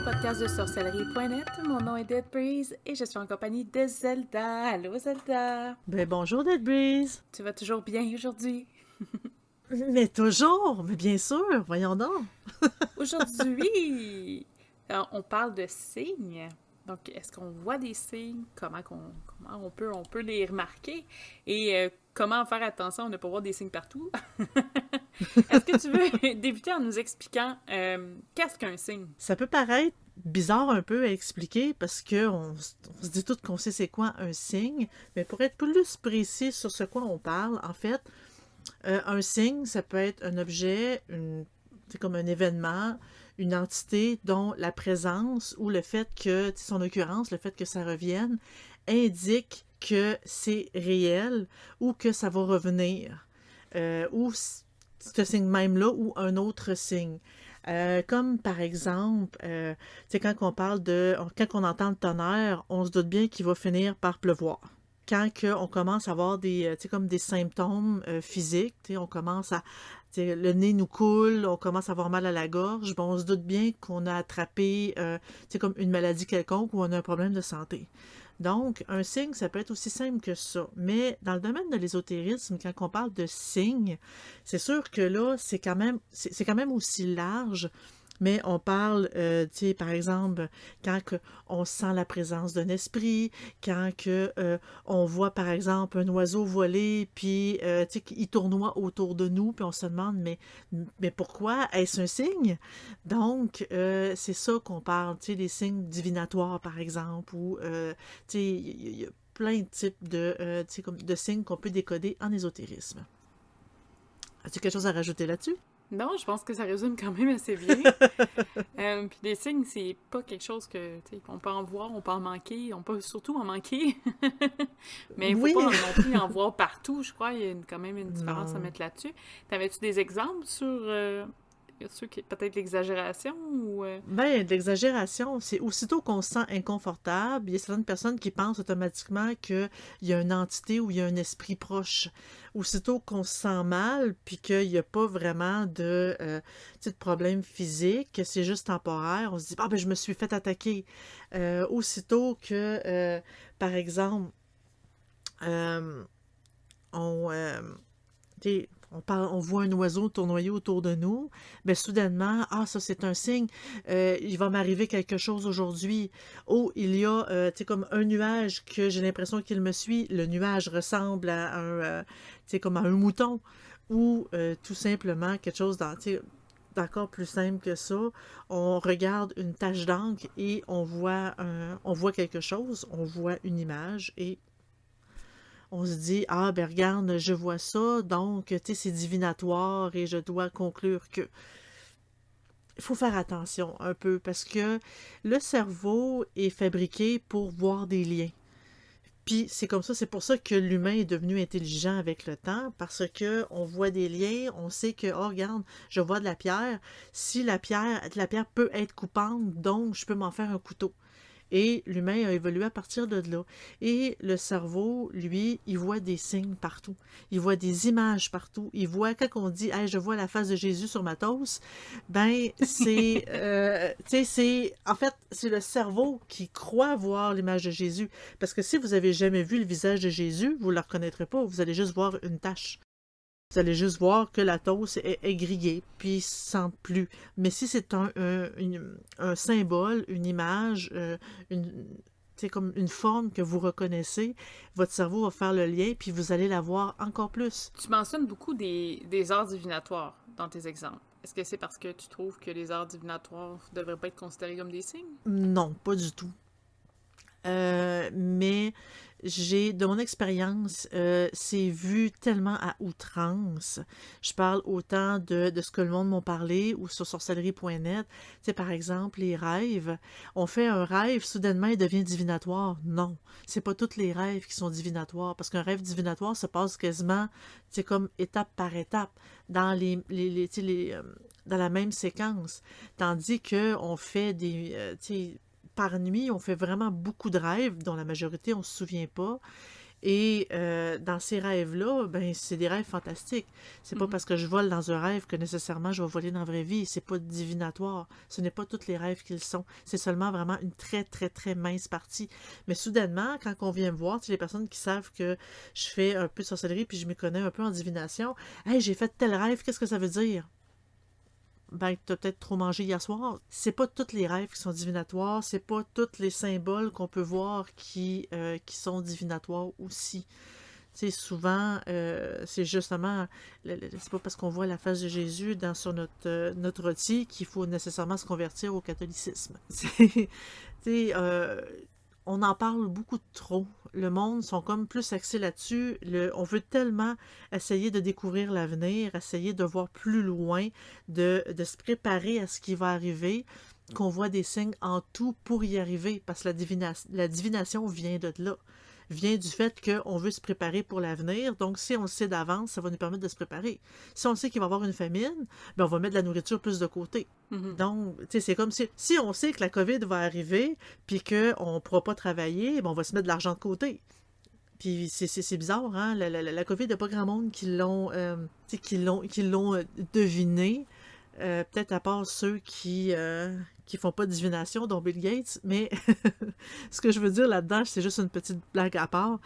podcast de sorcellerie.net. Mon nom est Dead Breeze et je suis en compagnie de Zelda. Allô Zelda! Ben bonjour Dead Breeze! Tu vas toujours bien aujourd'hui? Mais toujours! Mais bien sûr! Voyons donc! Aujourd'hui, on parle de signes. Donc, est-ce qu'on voit des signes? Comment on peut les remarquer? Et comment faire attention à ne pas voir des signes partout? Est-ce que tu veux débuter en nous expliquant qu'est-ce qu'un signe? Ça peut paraître bizarre un peu à expliquer parce que on se dit tout qu'on sait c'est quoi un signe, mais pour être plus précis sur ce quoi on parle, en fait, un signe, ça peut être un objet, c'est comme un événement, une entité dont la présence ou le fait que, son occurrence, le fait que ça revienne, indique que c'est réel ou que ça va revenir. Ou ce signe même-là ou un autre signe. Comme par exemple, quand on parle quand on entend le tonnerre, on se doute bien qu'il va finir par pleuvoir. Quand on commence à avoir comme des symptômes physiques, on commence à, le nez nous coule, on commence à avoir mal à la gorge, bon, on se doute bien qu'on a attrapé comme une maladie quelconque ou on a un problème de santé. Donc, un signe, ça peut être aussi simple que ça. Mais dans le domaine de l'ésotérisme, quand on parle de signes, c'est sûr que là, c'est quand même aussi large. Mais on parle, par exemple, quand on sent la présence d'un esprit, quand on voit, par exemple, un oiseau voler, puis, il tournoie autour de nous, puis on se demande, mais pourquoi? Est-ce un signe? Donc, c'est ça qu'on parle, des signes divinatoires, par exemple, ou, il y a plein de types de signes qu'on peut décoder en ésotérisme. As-tu quelque chose à rajouter là-dessus? Non, je pense que ça résume quand même assez bien. Puis les signes, c'est pas quelque chose que, on peut en voir, on peut en manquer, on peut surtout en manquer. Mais il faut Oui! pas non plus en voir partout, je crois. Il y a quand même une différence à Non. mettre là-dessus. T'avais-tu des exemples sur peut-être l'exagération ou... Ben, de l'exagération, c'est aussitôt qu'on se sent inconfortable, il y a certaines personnes qui pensent automatiquement qu'il y a une entité ou il y a un esprit proche. Aussitôt qu'on se sent mal, puis qu'il n'y a pas vraiment de problème physique, que c'est juste temporaire, on se dit, ah ben je me suis fait attaquer. Aussitôt que, par exemple, euh, on, on voit un oiseau tournoyer autour de nous, mais soudainement, ah, ça c'est un signe, il va m'arriver quelque chose aujourd'hui. Oh, il y a, comme un nuage que j'ai l'impression qu'il me suit. Le nuage ressemble à comme à un mouton. Ou tout simplement quelque chose d'encore plus simple que ça. On regarde une tache d'encre et on voit quelque chose, on voit une image et on se dit, ah, ben regarde, je vois ça, donc, c'est divinatoire et je dois conclure que... Il faut faire attention un peu parce que le cerveau est fabriqué pour voir des liens. Puis c'est comme ça, c'est pour ça que l'humain est devenu intelligent avec le temps, parce que on voit des liens, on sait que, oh regarde, je vois de la pierre, si la pierre peut être coupante, donc je peux m'en faire un couteau. Et l'humain a évolué à partir de là. Et le cerveau, lui, il voit des signes partout. Il voit des images partout. Il voit, quand on dit hey, « je vois la face de Jésus sur ma toast », ben, en fait, c'est le cerveau qui croit voir l'image de Jésus. Parce que si vous avez jamais vu le visage de Jésus, vous ne le reconnaîtrez pas. Vous allez juste voir une tache. Vous allez juste voir que la toast est grillée, puis sans plus. Mais si c'est un symbole, une image, c'est comme une forme que vous reconnaissez, votre cerveau va faire le lien, puis vous allez la voir encore plus. Tu mentionnes beaucoup des arts divinatoires dans tes exemples. Est-ce que c'est parce que tu trouves que les arts divinatoires ne devraient pas être considérés comme des signes? Non, pas du tout. Mais de mon expérience, c'est vu tellement à outrance. Je parle autant de ce que le monde m'a parlé ou sur sorcellerie.net. Tu sais, par exemple, les rêves. On fait un rêve, soudainement, il devient divinatoire. Non, c'est pas tous les rêves qui sont divinatoires, parce qu'un rêve divinatoire se passe quasiment, c'est comme étape par étape, dans dans la même séquence. Tandis que on fait par nuit, on fait vraiment beaucoup de rêves, dont la majorité, on ne se souvient pas. Et dans ces rêves-là, ben c'est des rêves fantastiques. C'est pas parce que je vole dans un rêve que nécessairement je vais voler dans la vraie vie. C'est pas divinatoire. Ce n'est pas tous les rêves qu'ils sont. C'est seulement vraiment une très, très, très mince partie. Mais soudainement, quand on vient me voir, tu sais, les personnes qui savent que je fais un peu de sorcellerie puis je me connais un peu en divination, hey, j'ai fait tel rêve, qu'est-ce que ça veut dire? Ben, t'as peut-être trop mangé hier soir. C'est pas tous les rêves qui sont divinatoires, c'est pas tous les symboles qu'on peut voir qui sont divinatoires aussi. Tu sais, souvent, c'est justement, c'est pas parce qu'on voit la face de Jésus sur notre rôti qu'il faut nécessairement se convertir au catholicisme. Tu sais, on en parle beaucoup trop. Le monde sont comme plus axés là-dessus. On veut tellement essayer de découvrir l'avenir, essayer de voir plus loin, de se préparer à ce qui va arriver, qu'on voit des signes en tout pour y arriver, parce que la divination vient de là, vient du fait qu'on veut se préparer pour l'avenir. Donc, si on le sait d'avance, ça va nous permettre de se préparer. Si on sait qu'il va y avoir une famine, ben on va mettre de la nourriture plus de côté. Donc, tu sais, c'est comme si on sait que la COVID va arriver, puis qu'on ne pourra pas travailler, ben on va se mettre de l'argent de côté. Puis c'est bizarre, hein? La COVID, il n'y a pas grand monde qui l'ont deviné. Peut-être à part ceux qui font pas de divination, dont Bill Gates, mais ce que je veux dire là-dedans, c'est juste une petite blague à part.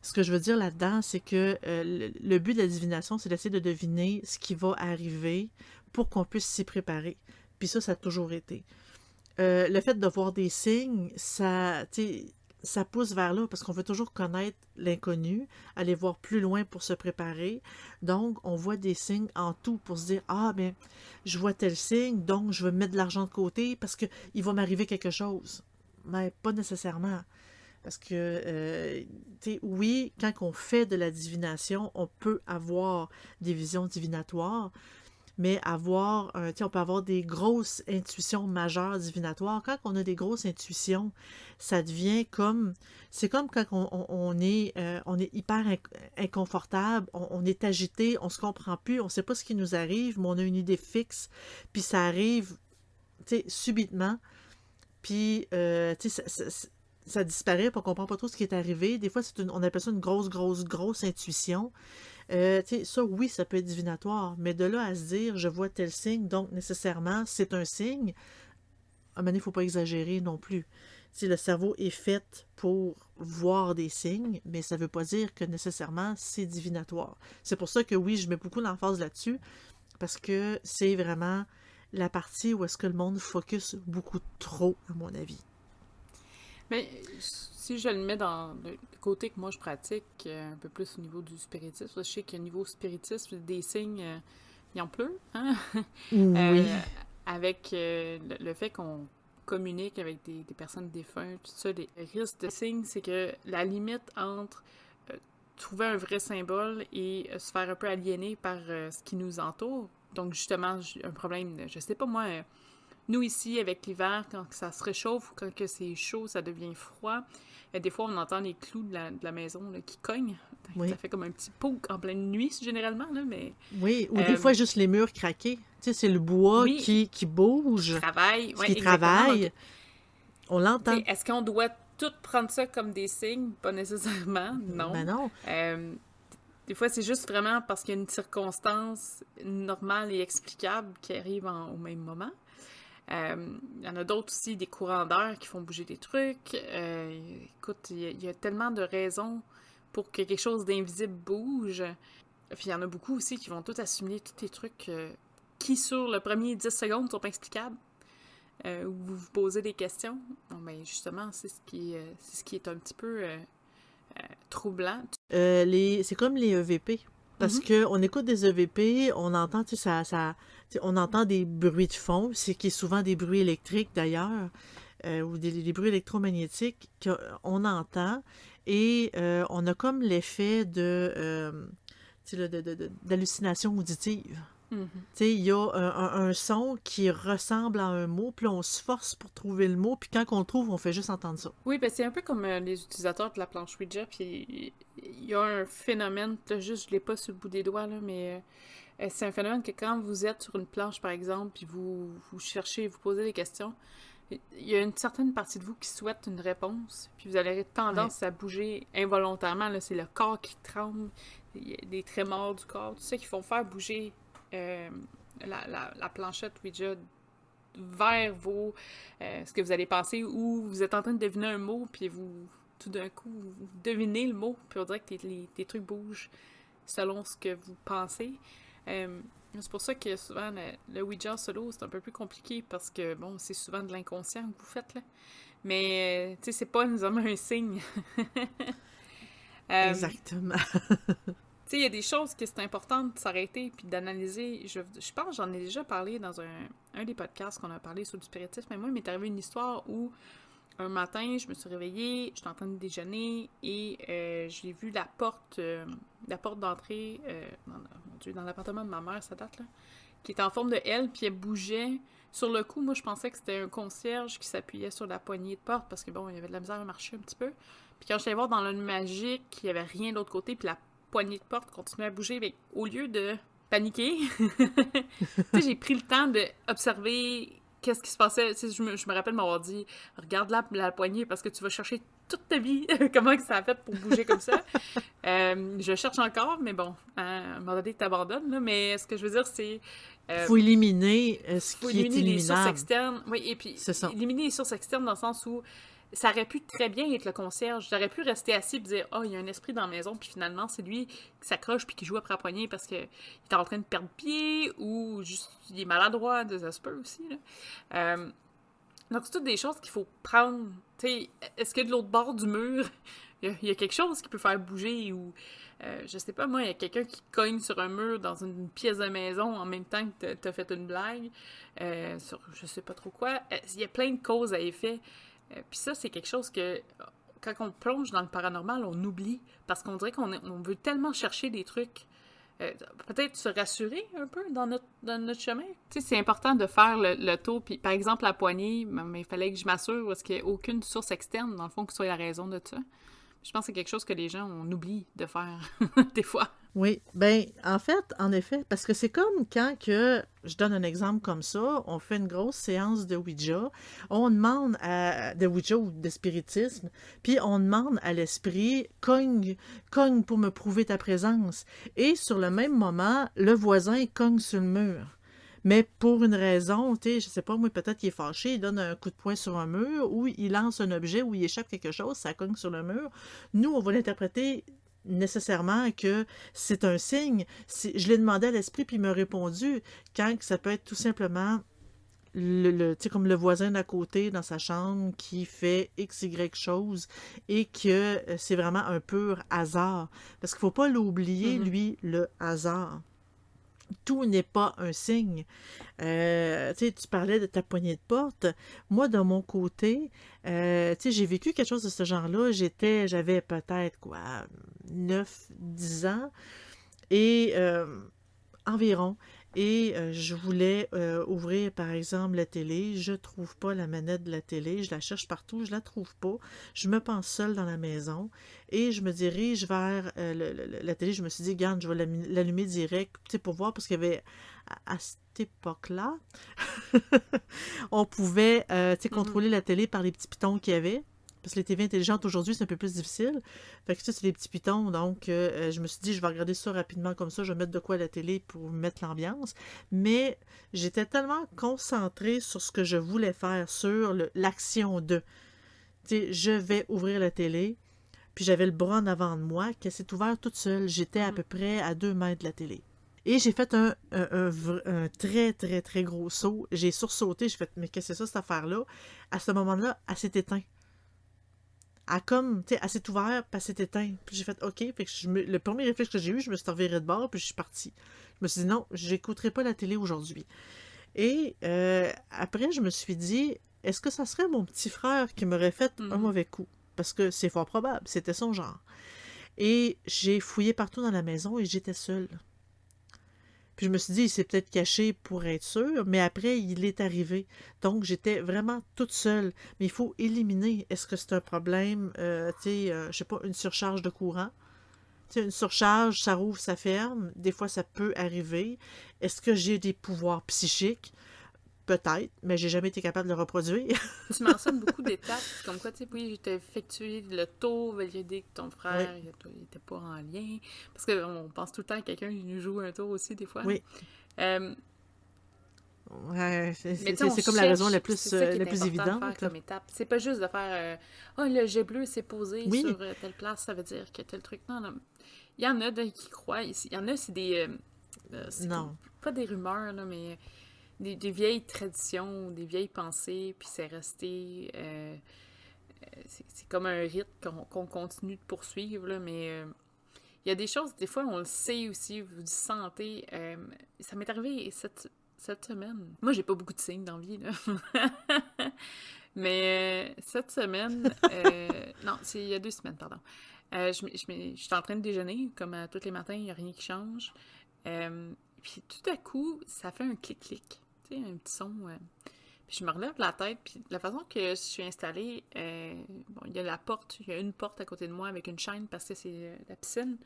Ce que je veux dire là-dedans, c'est que le but de la divination, c'est d'essayer de deviner ce qui va arriver pour qu'on puisse s'y préparer. Puis ça a toujours été. Le fait de voir des signes, ça pousse vers là parce qu'on veut toujours connaître l'inconnu, aller voir plus loin pour se préparer. Donc, on voit des signes en tout pour se dire « Ah, ben, je vois tel signe, donc je vais mettre de l'argent de côté parce qu'il va m'arriver quelque chose. » Mais pas nécessairement. Parce que, tu sais, oui, quand on fait de la divination, on peut avoir des visions divinatoires, mais on peut avoir des grosses intuitions majeures divinatoires. Quand on a des grosses intuitions, ça devient c'est comme quand on est hyper inconfortable, on est agité, on se comprend plus, on sait pas ce qui nous arrive, mais on a une idée fixe, puis ça arrive, tu sais, subitement, puis, tu sais, ça disparaît, puis on comprend pas trop ce qui est arrivé. Des fois, on appelle ça une grosse, grosse, grosse intuition. Ça, oui, ça peut être divinatoire, mais de là à se dire, je vois tel signe, donc nécessairement, c'est un signe, à un moment donné, il ne faut pas exagérer non plus. Le cerveau est fait pour voir des signes, mais ça ne veut pas dire que nécessairement, c'est divinatoire. C'est pour ça que oui, je mets beaucoup l'emphase là-dessus, parce que c'est vraiment la partie où est-ce que le monde focus beaucoup trop, à mon avis. Mais si je le mets dans le côté que moi je pratique, un peu plus au niveau du spiritisme, je sais qu'au niveau spiritisme, des signes, il y en pleut, hein? Oui. Avec le fait qu'on communique avec des personnes défuntes, tout ça, les risques de signes, c'est que la limite entre trouver un vrai symbole et se faire un peu aliéner par ce qui nous entoure. Donc justement, un problème, je sais pas moi... Nous, ici, avec l'hiver, quand ça se réchauffe ou quand que c'est chaud, ça devient froid, des fois, on entend les clous de la maison là, qui cognent. Oui. Ça fait comme un petit pouk en pleine nuit, généralement, là, mais... Oui, ou des fois, juste les murs craqués. Tu sais, c'est le bois qui bouge, qui travaille. Donc, on l'entend. Est-ce qu'on doit tout prendre ça comme des signes? Pas nécessairement, non. Ben non. Des fois, c'est juste vraiment parce qu'il y a une circonstance normale et explicable qui arrive au même moment. Il y en a d'autres aussi, des courants d'air qui font bouger des trucs. Écoute, il y a tellement de raisons pour que quelque chose d'invisible bouge. Puis il y en a beaucoup aussi qui vont tout assimiler tous les trucs qui, sur le premier 10 secondes, sont pas explicables. Où vous vous posez des questions. Bon, ben justement, c'est ce qui est un petit peu troublant. C'est comme les EVP. Parce qu'on écoute des EVP, on entend, tu sais, on entend des bruits de fond, c'est qui est souvent des bruits électriques d'ailleurs, ou des bruits électromagnétiques qu'on entend, et on a comme l'effet d'hallucination auditive. Tu sais, il y a un son qui ressemble à un mot, puis on se force pour trouver le mot, puis quand on le trouve, on fait juste entendre ça. Oui, ben c'est un peu comme les utilisateurs de la planche Ouija, puis il y a un phénomène, là, juste je l'ai pas sur le bout des doigts, là, mais c'est un phénomène que quand vous êtes sur une planche, par exemple, puis vous cherchez, vous posez des questions, il y a une certaine partie de vous qui souhaite une réponse, puis vous allez avoir tendance à bouger involontairement. Là, c'est le corps qui tremble, il y a des trémors du corps, tout ça qui font faire bouger la planchette Ouija vers vos ce que vous allez penser, ou vous êtes en train de deviner un mot, puis tout d'un coup, vous devinez le mot, puis on dirait que les trucs bougent selon ce que vous pensez. C'est pour ça que souvent, le Ouija solo, c'est un peu plus compliqué, parce que, bon, c'est souvent de l'inconscient que vous faites, là. Mais, tu sais, c'est pas nécessairement un signe. Exactement. Tu sais, il y a des choses que c'est important de s'arrêter puis d'analyser. Je pense que j'en ai déjà parlé dans un des podcasts qu'on a parlé sur le spiritisme, mais moi, il m'est arrivé une histoire où un matin, je me suis réveillée, j'étais en train de déjeuner et j'ai vu la porte d'entrée dans l'appartement de ma mère, ça date là, qui était en forme de L, puis elle bougeait. Sur le coup, moi, je pensais que c'était un concierge qui s'appuyait sur la poignée de porte parce que, bon, il y avait de la misère à marcher un petit peu. Puis quand je suis allée voir dans l'œil magique, il n'y avait rien de l'autre côté, puis la poignée de porte continuait à bouger. Mais au lieu de paniquer, tu sais, j'ai pris le temps d'observer qu'est-ce qui se passait. Tu sais, je me rappelle m'avoir dit, regarde la poignée parce que tu vas chercher toute ta vie comment que ça a fait pour bouger comme ça. Je cherche encore, mais bon, à un moment donné, tu t'abandonnes, là. Mais ce que je veux dire, c'est... faut éliminer ce qui est éliminer les sources éliminable. externes. Oui, et puis éliminer les sources externes dans le sens où ça aurait pu très bien être le concierge. J'aurais pu rester assis et dire « Ah, il y a un esprit dans la maison », puis finalement, c'est lui qui s'accroche puis qui joue après la poignée parce qu'il est en train de perdre pied ou juste il est maladroit, ça se peut aussi, là. Donc, c'est toutes des choses qu'il faut prendre. Tu sais, est-ce que de l'autre bord du mur, il y a quelque chose qui peut faire bouger ou... je sais pas, moi, il y a quelqu'un qui cogne sur un mur dans une pièce de maison en même temps que t'as fait une blague sur je sais pas trop quoi. Il y a plein de causes à effet. Puis ça, c'est quelque chose que, quand on plonge dans le paranormal, on oublie. Parce qu'on dirait qu'on veut tellement chercher des trucs. Peut-être se rassurer un peu dans notre chemin. Tu sais, c'est important de faire le tour. Puis, par exemple, la poignée, mais il fallait que je m'assure parce qu'il n'y a aucune source externe, dans le fond, qui soit la raison de ça. Je pense que c'est quelque chose que les gens, on oublie de faire des fois. Oui, ben en fait, en effet, parce que c'est comme quand que, je donne un exemple comme ça, on fait une grosse séance de Ouija, on demande de Ouija ou de spiritisme, puis on demande à l'esprit, cogne pour me prouver ta présence. Et sur le même moment, le voisin cogne sur le mur. Mais pour une raison, tu sais, je sais pas, moi, peut-être qu'il est fâché, il donne un coup de poing sur un mur, ou il lance un objet, ou il échappe quelque chose, ça cogne sur le mur. Nous, on va l'interpréter nécessairement que c'est un signe. Je l'ai demandé à l'esprit, puis il m'a répondu, quand ça peut être tout simplement tu sais, comme le voisin d'à côté dans sa chambre qui fait X, Y chose et que c'est vraiment un pur hasard. Parce qu'il ne faut pas l'oublier, lui, le hasard. Tout n'est pas un signe. Tu sais, tu parlais de ta poignée de porte. Moi, de mon côté, tu sais, j'ai vécu quelque chose de ce genre-là. J'avais peut-être, 9, 10 ans et environ. Et je voulais ouvrir, par exemple, la télé. Je trouve pas la manette de la télé. Je la cherche partout, je la trouve pas. Je me pense seule dans la maison et je me dirige vers la télé. Je me suis dit, regarde, je vais l'allumer direct, tu sais, pour voir, parce qu'il y avait, à cette époque-là, on pouvait, tu sais, contrôler la télé par les petits pitons qu'il y avait. Parce que les TV intelligentes aujourd'hui, c'est un peu plus difficile. Fait que ça, c'est des petits pitons. Donc, je me suis dit, je vais regarder ça rapidement comme ça. Je vais mettre de quoi à la télé pour mettre l'ambiance. Mais j'étais tellement concentrée sur ce que je voulais faire, sur l'action de. Tu sais, je vais ouvrir la télé. Puis j'avais le bras en avant de moi, qu'elle s'est ouverte toute seule. J'étais à peu près à 2 mètres de la télé. Et j'ai fait un très, très, très gros saut. J'ai sursauté. J'ai fait, mais qu'est-ce que c'est ça, cette affaire-là? À ce moment-là, elle s'est éteinte. Elle s'est ouverte, puis elle s'est éteinte. Puis j'ai fait OK. Fait que le premier réflexe que j'ai eu, je me suis revirée de bord, puis je suis partie. Je me suis dit non, j'écouterai pas la télé aujourd'hui. Et après, je me suis dit, est-ce que ça serait mon petit frère qui m'aurait fait un mauvais coup? Parce que c'est fort probable, c'était son genre. Et j'ai fouillé partout dans la maison et j'étais seule. Puis je me suis dit, il s'est peut-être caché pour être sûr, mais après, il est arrivé. Donc, j'étais vraiment toute seule. Mais il faut éliminer. Est-ce que c'est un problème, je sais pas, une surcharge de courant? Tu sais, une surcharge, ça rouvre, ça ferme. Des fois, ça peut arriver. Est-ce que j'ai des pouvoirs psychiques? peut-être, mais j'ai jamais été capable de le reproduire. Tu mentionnes beaucoup d'étapes, comme quoi, tu sais, oui, j'ai effectué le tour, valider que ton Oui, frère, il était pas en lien. Parce qu'on pense tout le temps à quelqu'un qui nous joue un tour aussi, des fois. oui. Euh, Ouais, mais tu sais, on c'est comme la raison cherche, puis c'est ça qui la est plus important de faire évidente, là. comme étape. C'est pas juste de faire oh, le jet bleu s'est posé Oui, sur telle place, ça veut dire que tel truc. Non, non. Il y en a qui croient. Il y en a, c'est des. C'est comme, non. pas des rumeurs, là, mais des vieilles traditions, des vieilles pensées, puis c'est resté. C'est comme un rite qu'on continue de poursuivre, là, mais il y a des choses, des fois, on le sait aussi, vous le sentez. Ça m'est arrivé cette semaine. Moi, j'ai pas beaucoup de signes dans la vie, là. Mais cette semaine, non, c'est il y a 2 semaines, pardon. Je suis en train de déjeuner, comme tous les matins, il n'y a rien qui change. Puis tout à coup, ça fait un clic-clic, tu sais, un petit son. Puis je me relève la tête, puis la façon que je suis installée, bon, il y a la porte, il y a une porte à côté de moi avec une chaîne parce que c'est la piscine.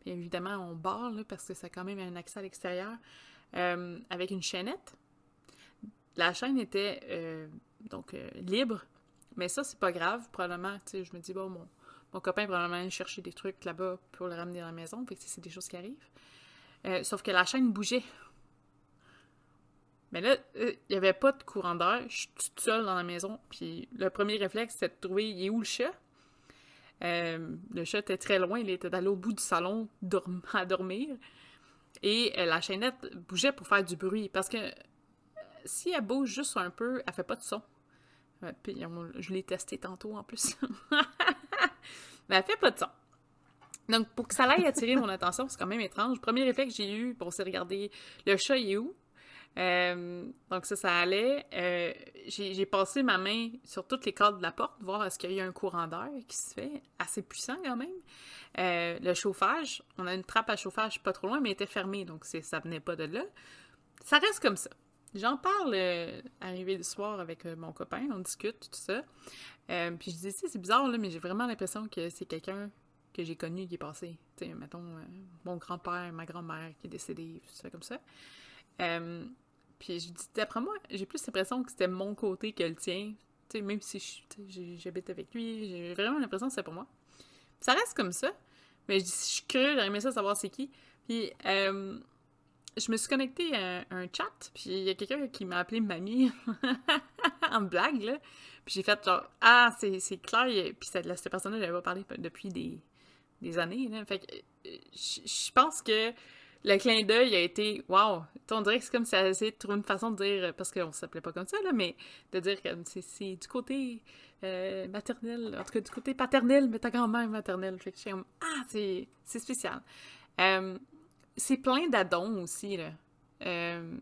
Puis évidemment, on barre, là, parce que ça a quand même un accès à l'extérieur, avec une chaînette. La chaîne était donc libre, mais ça, c'est pas grave. Probablement, tu sais, je me dis, bon, mon copain probablement aller chercher des trucs là-bas pour le ramener à la maison. Fait que c'est des choses qui arrivent. Sauf que la chaîne bougeait. Mais là, il n'y avait pas de courant d'air. Je suis toute seule dans la maison. Puis le premier réflexe, c'était de trouver, il est où le chat? Le chat était très loin. Il était allé au bout du salon à dormir. Et la chaînette bougeait pour faire du bruit. Parce que si elle bouge juste un peu, elle fait pas de son. Puis je l'ai testé tantôt en plus. Mais elle fait pas de son. Donc, pour que ça aille attirer mon attention, c'est quand même étrange. Premier réflexe que j'ai eu, pour se regarder, le chat il est où? Donc ça allait. J'ai passé ma main sur toutes les cadres de la porte, voir est-ce qu'il y a un courant d'air qui se fait, assez puissant quand même. Le chauffage, on a une trappe à chauffage pas trop loin, mais elle était fermée, donc ça venait pas de là. Ça reste comme ça. J'en parle arrivé le soir avec mon copain, on discute, tout ça. Puis je dis, c'est bizarre, là, mais j'ai vraiment l'impression que c'est quelqu'un que j'ai connu qui est passé. Tu sais, mettons, mon grand-père, ma grand-mère qui est décédée, tout ça comme ça. Puis je dis, d'après moi, j'ai plus l'impression que c'était mon côté que le tien. Tu sais, même si j'habite avec lui, j'ai vraiment l'impression que c'est pour moi. Ça reste comme ça. Mais je dis, si je suis curieuse, j'aurais aimé ça savoir c'est qui. Puis je me suis connectée à un chat, puis il y a quelqu'un qui m'a appelé mamie, en blague, là. Puis j'ai fait genre, ah, c'est clair. Puis cette personne-là, j'avais pas parlé depuis des années, là. Fait que je pense que le clin d'œil a été, wow, on dirait que c'est comme si elle essayait de trouver une façon de dire, parce qu'on s'appelait pas comme ça, là, mais de dire que c'est du côté maternel, en tout cas du côté paternel, mais ta grand-mère maternelle. Fait que je suis comme, ah, c'est spécial. C'est plein d'addons aussi, là.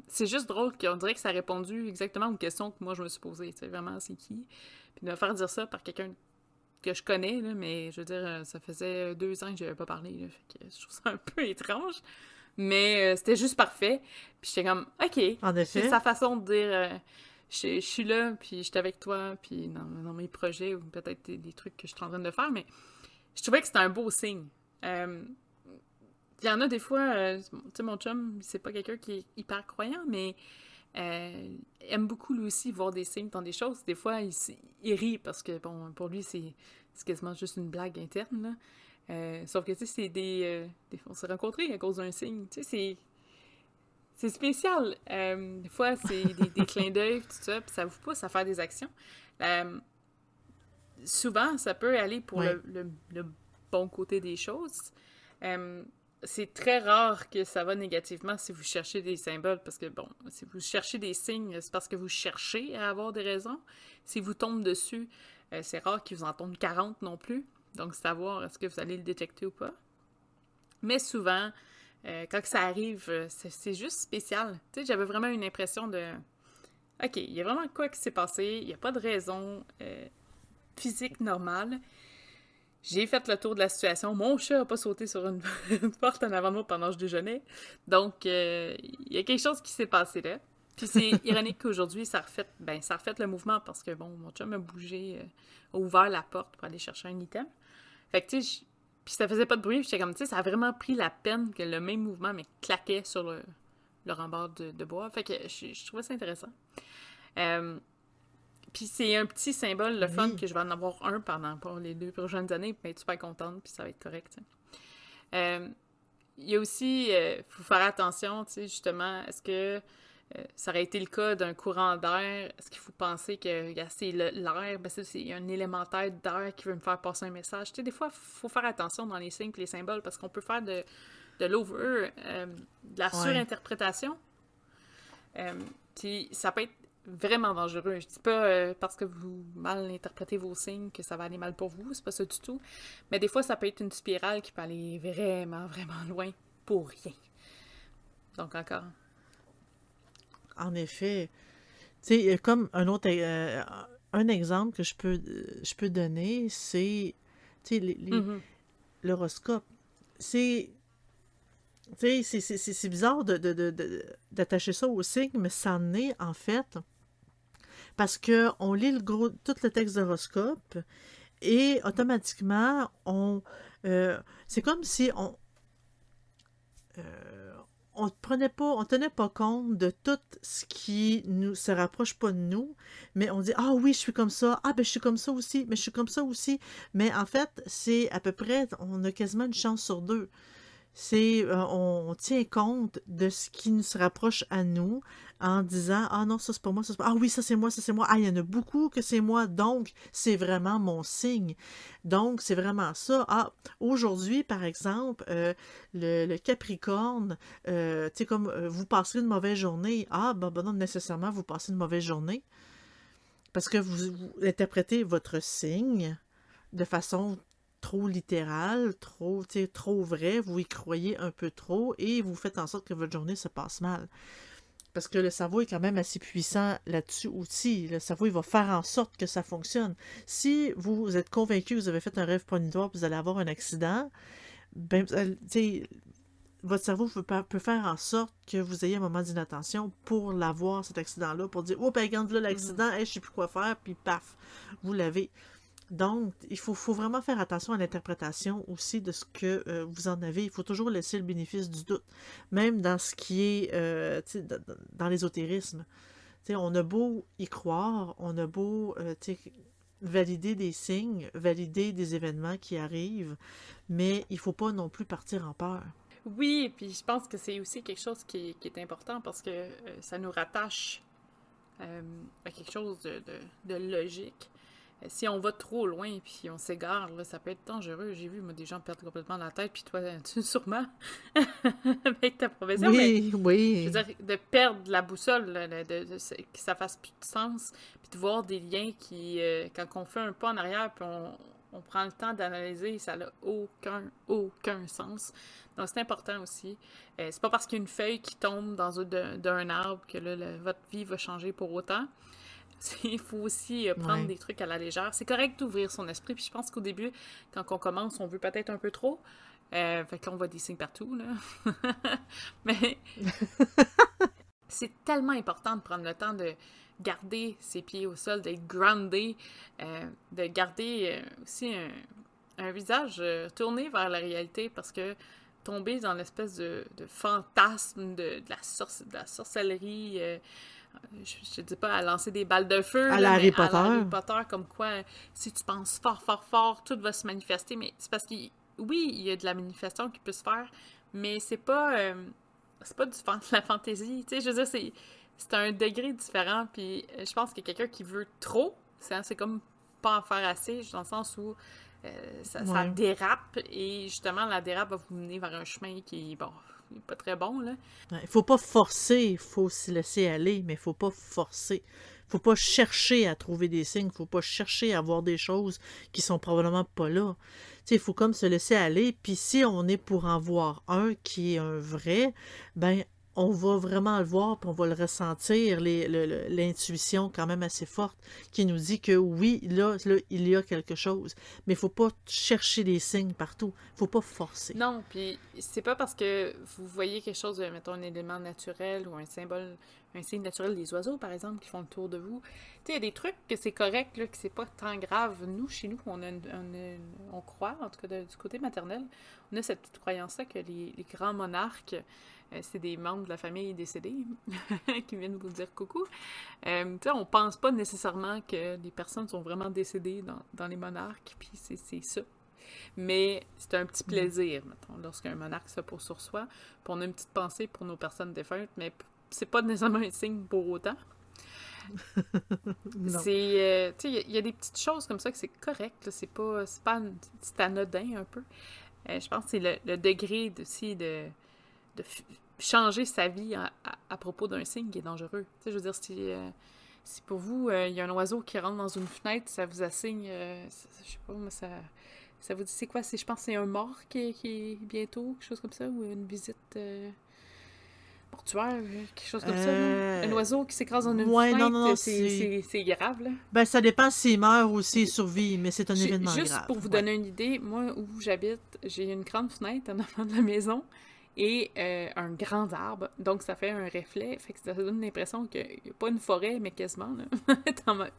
C'est juste drôle qu'on dirait que ça a répondu exactement aux questions que moi je me suis posées, tu sais, vraiment, c'est qui? Puis de me faire dire ça par quelqu'un que je connais, là, mais je veux dire, ça faisait 2 ans que j'avais pas parlé, là, fait que je trouve ça un peu étrange. Mais c'était juste parfait. Puis j'étais comme, OK, en c'est effet. sa façon de dire, je suis là, puis je suis avec toi, puis dans mes projets, ou peut-être des trucs que je suis en train de faire, mais je trouvais que c'était un beau signe. Il y en a des fois, tu sais, mon chum, c'est pas quelqu'un qui est hyper croyant, mais aime beaucoup lui aussi voir des signes dans des choses. Des fois, il rit parce que, bon, pour lui, c'est quasiment juste une blague interne, là. Sauf que, tu sais, c'est on s'est rencontrés à cause d'un signe. Tu sais, c'est spécial. Des fois, c'est des clins d'œil, tout ça, puis ça vous pousse à faire des actions. Souvent, ça peut aller pour Ouais. le bon côté des choses. C'est très rare que ça va négativement si vous cherchez des symboles, parce que, bon, si vous cherchez des signes, c'est parce que vous cherchez à avoir des raisons. Si vous tombez dessus, c'est rare qu'il vous en tombe 40 non plus. Donc, savoir est-ce que vous allez le détecter ou pas. Mais souvent, quand ça arrive, c'est juste spécial. Tu sais, j'avais vraiment une impression de... OK, il y a vraiment quoi qui s'est passé, il n'y a pas de raison physique normale. J'ai fait le tour de la situation. Mon chat n'a pas sauté sur une porte en avant de moi pendant que je déjeunais. Donc, il y a quelque chose qui s'est passé là. Puis c'est ironique qu'aujourd'hui, ça a refait le mouvement parce que, bon, mon chum a bougé, a ouvert la porte pour aller chercher un item. Fait que, tu sais, puis ça faisait pas de bruit. J'étais comme, tu sais, ça a vraiment pris la peine que le même mouvement, mais claquait sur le rembord de bois. Fait que je trouvais ça intéressant. Euh, Puis c'est un petit symbole, le fun, Oui. que je vais en avoir un pendant pour les 2 prochaines années, puis être super contente, puis ça va être correct. Tu sais. Il y a aussi, faut faire attention, tu sais, justement, est-ce que ça aurait été le cas d'un courant d'air? Est-ce qu'il faut penser que c'est l'air, ben c'est un élémentaire d'air qui veut me faire passer un message? Tu sais, des fois, il faut faire attention dans les signes et les symboles parce qu'on peut faire de l'over, de la Ouais. surinterprétation. Puis ça peut être vraiment dangereux. Je dis pas parce que vous mal interprétez vos signes que ça va aller mal pour vous, c'est pas ça du tout. Mais des fois, ça peut être une spirale qui peut aller vraiment, vraiment loin pour rien. Donc encore. En effet. Tu sais, comme un exemple que je peux donner, c'est, tu sais, Mhm. l'horoscope. C'est, tu sais, c'est bizarre d'attacher ça au signe, mais ça en est, en fait, parce que on lit tout le texte d'horoscope et automatiquement, c'est comme si on tenait pas compte de tout ce qui nous se rapproche pas de nous, mais on dit ah oui, je suis comme ça, ah ben je suis comme ça aussi, mais je suis comme ça aussi, mais en fait, c'est à peu près, on a quasiment une chance sur deux. On tient compte de ce qui nous se rapproche à nous en disant ah non, ça c'est pas moi, ça c'est pas, ah oui, ça c'est moi, ah il y en a beaucoup que c'est moi, donc c'est vraiment mon signe. Donc c'est vraiment ça. Ah, aujourd'hui, par exemple, le Capricorne, tu sais, comme vous passerez une mauvaise journée, ah ben non, nécessairement vous passez une mauvaise journée parce que vous interprétez votre signe de façon trop littérale, trop vrai, vous y croyez un peu trop et vous faites en sorte que votre journée se passe mal. Parce que le cerveau est quand même assez puissant là-dessus aussi. Le cerveau, il va faire en sorte que ça fonctionne. Si vous êtes convaincu que vous avez fait un rêve prémonitoire et vous allez avoir un accident, ben, votre cerveau peut faire en sorte que vous ayez un moment d'inattention pour l'avoir, cet accident-là, pour dire, oh, ben, regarde là Mhm. l'accident, hey, je sais plus quoi faire, puis paf, vous l'avez. Donc, il faut vraiment faire attention à l'interprétation aussi de ce que vous en avez. Il faut toujours laisser le bénéfice du doute, même dans ce qui est dans l'ésotérisme. Tu sais, on a beau y croire, on a beau valider des signes, valider des événements qui arrivent, mais il faut pas non plus partir en peur. Oui, puis je pense que c'est aussi quelque chose qui est important parce que ça nous rattache à quelque chose de logique. Si on va trop loin puis on s'égare, là, ça peut être dangereux. J'ai vu moi, des gens perdre complètement la tête, puis toi, tu sûrement avec ta profession, mais Oui, je veux oui. dire, de perdre la boussole, là, que ça fasse plus de sens, puis de voir des liens qui, quand on fait un pas en arrière, puis on prend le temps d'analyser, ça n'a aucun sens. Donc c'est important aussi. C'est pas parce qu'il y a une feuille qui tombe d'un arbre que là, votre vie va changer pour autant. Il faut aussi prendre Ouais. des trucs à la légère. C'est correct d'ouvrir son esprit, puis je pense qu'au début, quand on commence, on veut peut-être un peu trop. Fait que là, on voit des signes partout, là. Mais c'est tellement important de prendre le temps de garder ses pieds au sol, d'être groundé, de garder aussi un visage tourné vers la réalité parce que tomber dans l'espèce de fantasme de la sorcellerie, je dis pas à lancer des balles de feu, À là, la mais Harry à la Potter. Harry Potter, comme quoi si tu penses fort, fort, fort, tout va se manifester. Mais c'est parce que oui, il y a de la manifestation qui peut se faire, mais c'est pas de la fantaisie. Tu sais, je veux dire, c'est un degré différent. Puis je pense que quelqu'un qui veut trop, c'est comme pas en faire assez, dans le sens où ça Ouais. dérape et justement la dérape va vous mener vers un chemin qui est bon, il est pas très bon là. Il faut pas forcer, il faut se laisser aller, mais il faut pas forcer. Faut pas chercher à trouver des signes, faut pas chercher à voir des choses qui sont probablement pas là. Tu sais, il faut comme se laisser aller, puis si on est pour en voir un qui est un vrai, ben on va vraiment le voir, puis on va le ressentir, l'intuition quand même assez forte qui nous dit que oui, là, il y a quelque chose. Mais il faut pas chercher des signes partout, faut pas forcer. Non, puis c'est pas parce que vous voyez quelque chose, mettons un élément naturel ou un symbole, un signe naturel des oiseaux, par exemple, qui font le tour de vous. Tu sais, il y a des trucs que c'est correct, là, que c'est pas tant grave. Nous, chez nous, on croit, en tout cas du côté maternel, on a cette petite croyance-là que les grands monarques c'est des membres de la famille décédés qui viennent vous dire coucou. Tu sais, on pense pas nécessairement que les personnes sont vraiment décédées dans les monarques, puis c'est ça. Mais c'est un petit plaisir, mettons, lorsqu'un monarque se pose sur soi. Puis on a une petite pensée pour nos personnes défuntes, mais c'est pas nécessairement un signe pour autant. Non. C'est, tu sais, il y a des petites choses comme ça que c'est correct, là, c'est anodin un peu. Je pense que c'est le degré aussi de changer sa vie à propos d'un signe qui est dangereux. Tu sais, je veux dire, si pour vous, il y a un oiseau qui rentre dans une fenêtre, ça vous assigne, je sais pas, mais ça vous dit c'est quoi? Je pense que c'est un mort qui est bientôt, quelque chose comme ça, ou une visite mortuaire, quelque chose comme ça. Là. Un oiseau qui s'écrase dans une fenêtre, non, c'est grave, là. Ben, ça dépend s'il meurt ou s'il survit, mais c'est un événement Juste grave. pour vous donner une idée, moi, où j'habite, j'ai une grande fenêtre en avant de la maison et un grand arbre. Donc, ça fait un reflet. Fait que ça donne l'impression qu'il n'y a pas une forêt, mais quasiment, là,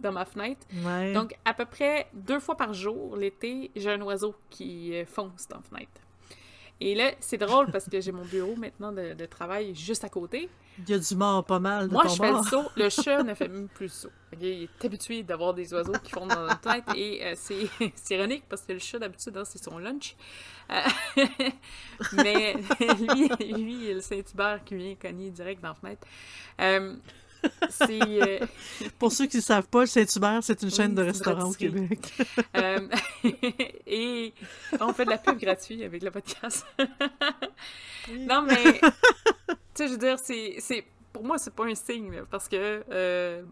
dans ma fenêtre. Ouais. Donc, à peu près 2 fois par jour, l'été, j'ai un oiseau qui fonce dans la fenêtre. Et là, c'est drôle parce que j'ai mon bureau maintenant de travail juste à côté. Il y a du mort pas mal de Moi, ton je fais le bord. saut. Le chat ne fait même plus le saut. Okay? Il est habitué d'avoir des oiseaux qui font dans notre tête. Et c'est ironique parce que le chat, d'habitude, c'est son lunch. Mais lui, il y a le Saint-Hubert qui vient cogner direct dans la fenêtre. Pour ceux qui ne savent pas, le Saint-Hubert, c'est une chaîne de c'est une restaurants au rôtisserie. Québec. Et on fait de la pub gratuite avec le podcast. Non, mais, tu sais, je veux dire, pour moi, c'est pas un signe, là, parce que,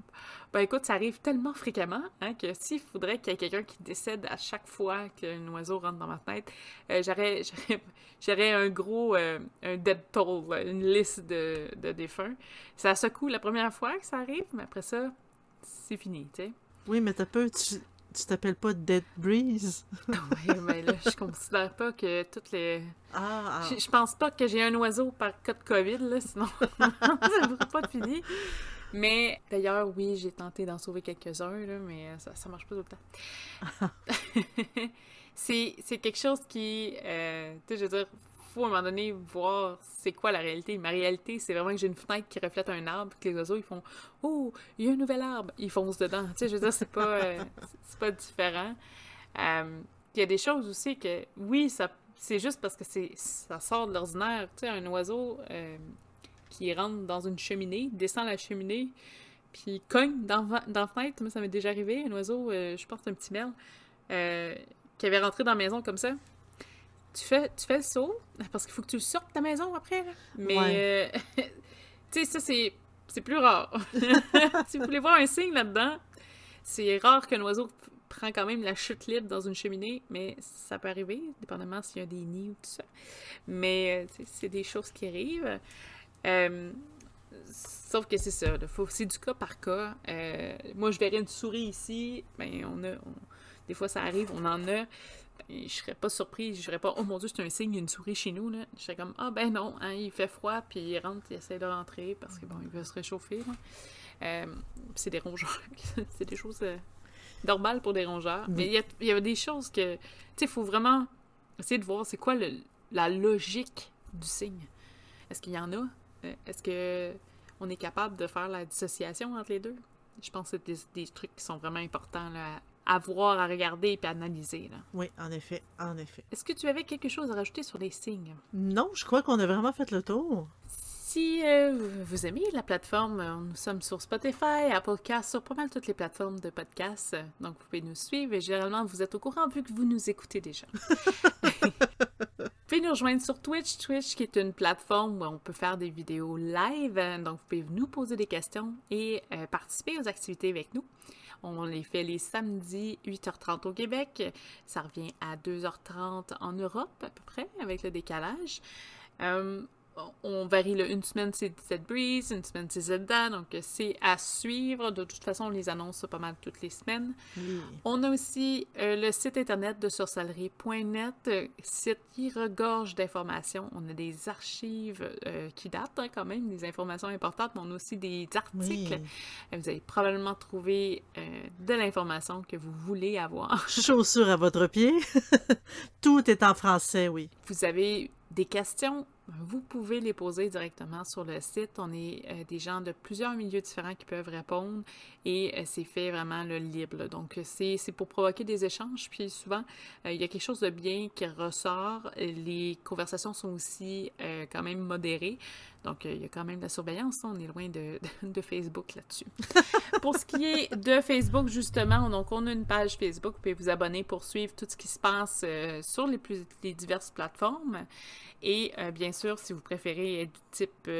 ben écoute, ça arrive tellement fréquemment, hein, que s'il faudrait qu'il y ait quelqu'un qui décède à chaque fois qu'un oiseau rentre dans ma fenêtre, j'aurais un gros, un dead toll, là, une liste de défunts. Ça secoue la première fois que ça arrive, mais après ça, c'est fini, tu sais. Oui, mais tu t'appelles pas Dead Breeze? Oui, mais là, je considère pas que toutes les... Ah. Je pense pas que j'ai un oiseau par cas de COVID, là, sinon ça ne serait pas fini. Mais d'ailleurs, oui, j'ai tenté d'en sauver quelques-uns, là, mais ça marche pas tout le temps. C'est quelque chose qui... tu sais, je veux dire, faut à un moment donné voir c'est quoi la réalité. Ma réalité, c'est vraiment que j'ai une fenêtre qui reflète un arbre, que les oiseaux, ils font « Oh, il y a un nouvel arbre! » Ils foncent dedans. Tu sais, je veux dire, c'est pas différent. Il y a des choses aussi que, oui, c'est juste parce que ça sort de l'ordinaire. Tu sais, un oiseau qui rentre dans une cheminée, descend la cheminée, puis cogne dans la fenêtre. Moi, ça m'est déjà arrivé. Un oiseau, je pense un petit merle, qui avait rentré dans la maison comme ça. Tu fais le saut, parce qu'il faut que tu le sortes de ta maison après, là. Mais, Ouais. tu sais, ça, c'est plus rare. Si vous voulez voir un signe là-dedans, c'est rare qu'un oiseau prend quand même la chute libre dans une cheminée, mais ça peut arriver, dépendamment s'il y a des nids ou tout ça. Mais, c'est des choses qui arrivent. Sauf que c'est ça, c'est du cas par cas. Moi, je verrais une souris ici, ben des fois ça arrive, on en a. Ben, je serais pas surprise, je dirais pas « Oh mon Dieu, c'est un signe, il y a une souris chez nous. » Je serais comme « Ah ben non, hein, il fait froid, puis il rentre, il essaie de rentrer parce que bon, il veut se réchauffer. » C'est des rongeurs. C'est des choses normales pour des rongeurs. Oui. Mais il y a des choses que... Tu sais, il faut vraiment essayer de voir c'est quoi la logique du signe. Est-ce qu'il y en a? Est-ce que on est capable de faire la dissociation entre les deux? Je pense que c'est des trucs qui sont vraiment importants là, à voir, à regarder et à analyser. Là. Oui, en effet, en effet. Est-ce que tu avais quelque chose à rajouter sur les signes? Non, je crois qu'on a vraiment fait le tour. Si vous aimez la plateforme, nous sommes sur Spotify, Apple Cast, sur pas mal toutes les plateformes de podcasts. Donc, vous pouvez nous suivre et généralement, vous êtes au courant vu que vous nous écoutez déjà. Vous pouvez nous rejoindre sur Twitch, qui est une plateforme où on peut faire des vidéos live. Donc, vous pouvez nous poser des questions et participer aux activités avec nous. On les fait les samedis, 8h30 au Québec. Ça revient à 2h30 en Europe, à peu près, avec le décalage. On varie une semaine c'est Dead Breeze, une semaine c'est Zelda, donc c'est à suivre. De toute façon, on les annonce pas mal toutes les semaines. Oui. On a aussi le site internet de sorcellerie.net, site qui regorge d'informations. On a des archives qui datent quand même, des informations importantes, mais on a aussi des articles. Oui. Vous allez probablement trouver de l'information que vous voulez avoir. Chaussures à votre pied. Tout est en français, oui. Vous avez des questions, vous pouvez les poser directement sur le site. On est des gens de plusieurs milieux différents qui peuvent répondre et c'est fait vraiment le libre, là. Donc, c'est pour provoquer des échanges. Puis souvent, il y a quelque chose de bien qui ressort. Les conversations sont aussi quand même modérées. Donc, il y a quand même de la surveillance. On est loin de Facebook là-dessus. Pour ce qui est de Facebook, justement, donc on a une page Facebook. Vous pouvez vous abonner pour suivre tout ce qui se passe sur les diverses plateformes. Et bien sûr, si vous préférez être du type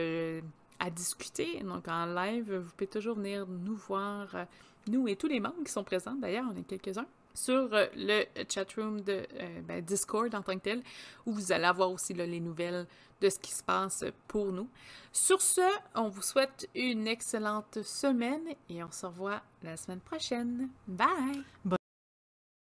à discuter, donc en live, vous pouvez toujours venir nous voir, nous et tous les membres qui sont présents, d'ailleurs, on est quelques-uns, sur le chatroom de Discord en tant que tel, où vous allez avoir aussi là, les nouvelles de ce qui se passe pour nous. Sur ce, on vous souhaite une excellente semaine et on se revoit la semaine prochaine. Bye!